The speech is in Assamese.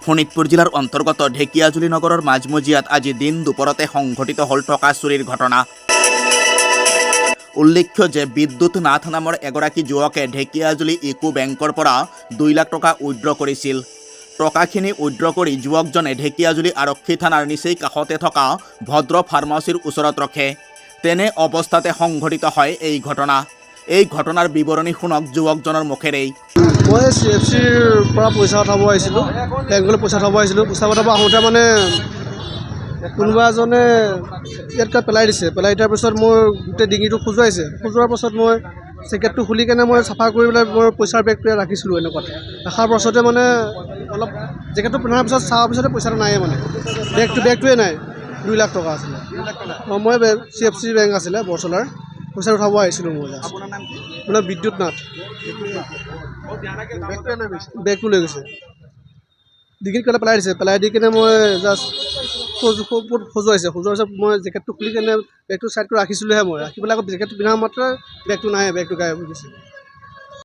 শোণিতপুৰ জিলাৰ অন্তৰ্গত ঢেকিয়াজুলি নগৰৰ মাজমজিয়াত আজি দিন দুপৰতে সংঘটিত হ'ল টকা চুৰিৰ ঘটনা। উল্লেখ্য যে বিদ্যুৎ নাথ নামৰ এগৰাকী যুৱকে ঢেকিয়াজুলি ইকো বেংকৰ পৰা 2 লাখ টকা উইড্ৰ কৰিছিল। টকাখিনি উইড্ৰ কৰি যুৱকজনে ঢেকিয়াজুলি আৰক্ষী থানাৰ নিচেই কাষতে থকা ভদ্ৰ ফাৰ্মাচীৰ ওচৰত ৰখে। তেনে অৱস্থাতে সংঘটিত হয় এই ঘটনা। এই ঘটনাৰ বিৱৰণী শুনক যুৱকজনৰ মুখেৰেই। মই CFCৰ পৰা পইচা উঠাব আহিছিলোঁ, বেংকলৈ পইচা উঠাব আহিছিলোঁ। পইচা উঠাব আহোঁতে মানে কোনোবা এজনে ইয়াত পেলাই দিছে। পেলাই দিয়াৰ পিছত মোৰ গোটেই ডিঙিটো খজুৱাইছে। খজোৱাৰ পাছত মই জেকেটটো খুলি কেনে মই চাফা কৰি পেলাই মই পইচাৰ বেগটো ৰাখিছিলোঁ এনেকুৱাতে। ৰখাৰ পাছতে মানে অলপ জেকেটটো পিন্ধাৰ পিছত চোৱাৰ পিছতে পইচাটো নাইয়ে মানে বেগটোৱে নাই। 2 লাখ টকা আছিলে। মই CFC বেংক আছিলে বৰচলাৰ, পইচা উঠাব আহিছিলোঁ মই। মানে বিদ্যুৎ নাথ বেগটো লৈ গৈছে, ডিঙিত কেলে পেলাই দিছে। পেলাই দি কিনে মই জাষ্ট খজুৱাইছে। খজোৱাৰ পিছত মই জেকেটটো খুলি কেনে বেগটো চাইড কৰি ৰাখিছিলোঁহে। মই ৰাখি পেলাই আকৌ জেকেটটো পিন্ধা মাত্ৰ বেগটো নাই, বেগটো গায়ব হৈ গৈছে।